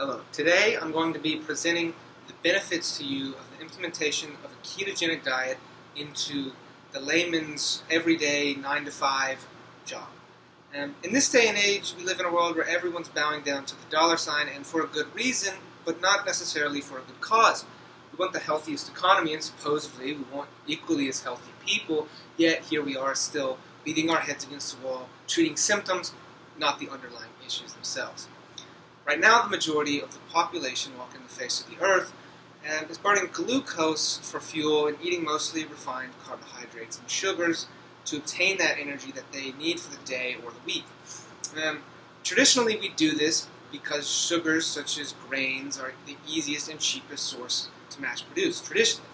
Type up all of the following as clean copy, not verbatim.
Hello. Today I'm going to be presenting the benefits to you of the implementation of a ketogenic diet into the layman's everyday 9-to-5 job. In this day and age, we live in a world where everyone's bowing down to the dollar sign, and for a good reason, but not necessarily for a good cause. We want the healthiest economy, and supposedly we want equally as healthy people, yet here we are still beating our heads against the wall, treating symptoms, not the underlying issues themselves. Right now, the majority of the population walking the face of the earth is burning glucose for fuel and eating mostly refined carbohydrates and sugars to obtain that energy that they need for the day or the week. Traditionally, we do this because sugars such as grains are the easiest and cheapest source to mass produce, traditionally.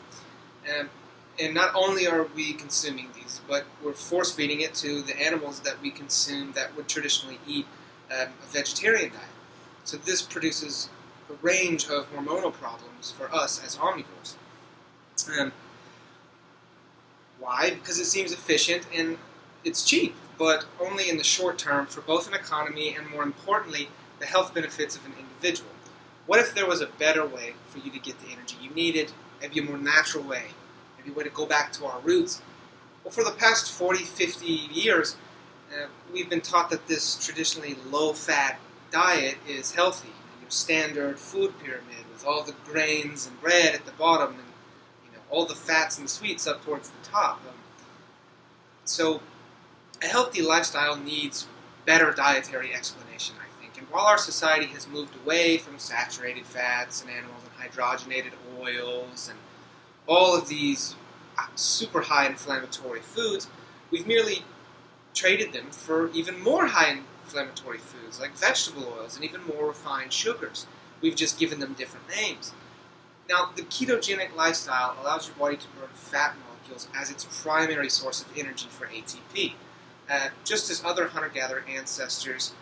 And not only are we consuming these, but we're force-feeding it to the animals that we consume that would traditionally eat a vegetarian diet. So this produces a range of hormonal problems for us as omnivores. Why? Because it seems efficient and it's cheap, but only in the short term for both an economy and, more importantly, the health benefits of an individual. What if there was a better way for you to get the energy you needed, maybe a more natural way, maybe a way to go back to our roots? Well, for the past 40, 50 years, we've been taught that this traditionally low-fat diet is healthy. Your standard food pyramid with all the grains and bread at the bottom and all the fats and sweets up towards the top. So a healthy lifestyle needs better dietary explanation, I think. And while our society has moved away from saturated fats and animals and hydrogenated oils and all of these super high inflammatory foods, we've merely traded them for even more high inflammatory foods like vegetable oils and even more refined sugars. We've just given them different names. Now, the ketogenic lifestyle allows your body to burn fat molecules as its primary source of energy for ATP, just as other hunter-gatherer ancestors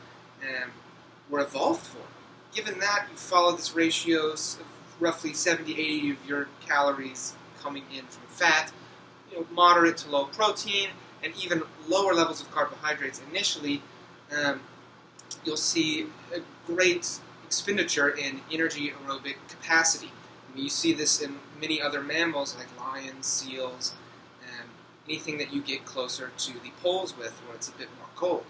were evolved for. Given that, you follow this ratio of roughly 70-80 of your calories coming in from fat, moderate to low protein, and even lower levels of carbohydrates initially, you'll see a great expenditure in energy aerobic capacity. You see this in many other mammals like lions, seals, anything that you get closer to the poles with where it's a bit more cold.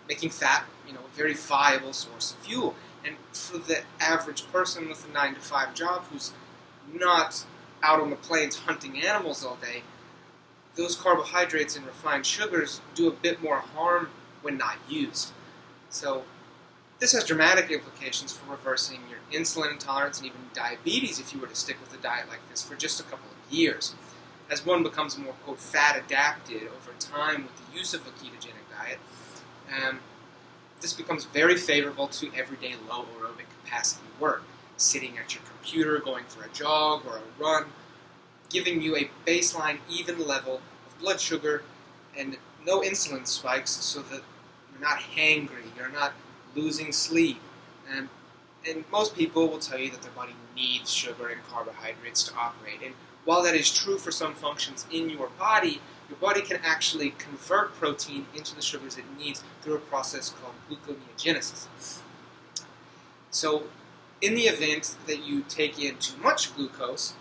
Making fat, a very viable source of fuel. And for the average person with a 9-to-5 job who's not out on the plains hunting animals all day, those carbohydrates and refined sugars do a bit more harm when not used. So this has dramatic implications for reversing your insulin intolerance and even diabetes if you were to stick with a diet like this for just a couple of years. As one becomes more, quote, fat adapted over time with the use of a ketogenic diet, this becomes very favorable to everyday low aerobic capacity work, sitting at your computer, going for a jog or a run, giving you a baseline even level of blood sugar and no insulin spikes so that you're not hangry, you're not losing sleep. And most people will tell you that their body needs sugar and carbohydrates to operate. And while that is true for some functions in your body can actually convert protein into the sugars it needs through a process called gluconeogenesis. So in the event that you take in too much glucose,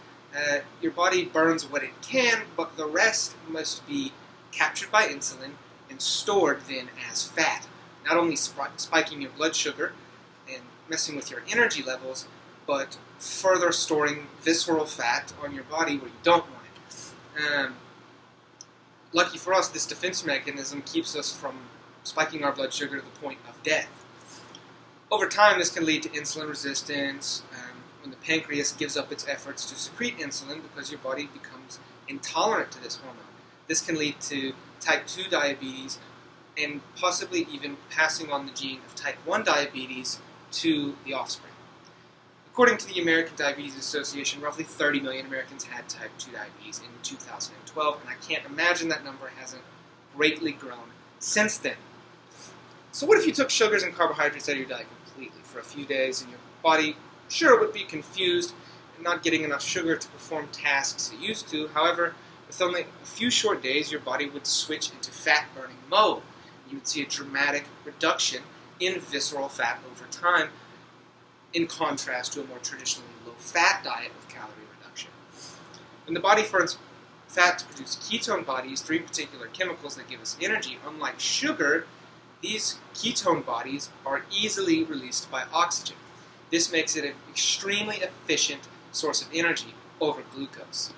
your body burns what it can, but the rest must be captured by insulin and stored then as fat, not only spiking your blood sugar and messing with your energy levels, but further storing visceral fat on your body where you don't want it. Lucky for us, this defense mechanism keeps us from spiking our blood sugar to the point of death. Over time, this can lead to insulin resistance, when the pancreas gives up its efforts to secrete insulin because your body becomes intolerant to this hormone. This can lead to type 2 diabetes and possibly even passing on the gene of type 1 diabetes to the offspring. According to the American Diabetes Association, roughly 30 million Americans had type 2 diabetes in 2012, and I can't imagine that number hasn't greatly grown since then. So what if you took sugars and carbohydrates out of your diet completely for a few days and your body, sure, would be confused and not getting enough sugar to perform tasks it used to. However, with only a few short days, your body would switch into fat-burning mode. You would see a dramatic reduction in visceral fat over time, in contrast to a more traditionally low-fat diet with calorie reduction. When the body burns fat to produce ketone bodies, three particular chemicals that give us energy, unlike sugar, these ketone bodies are easily released by oxygen. This makes it an extremely efficient source of energy over glucose.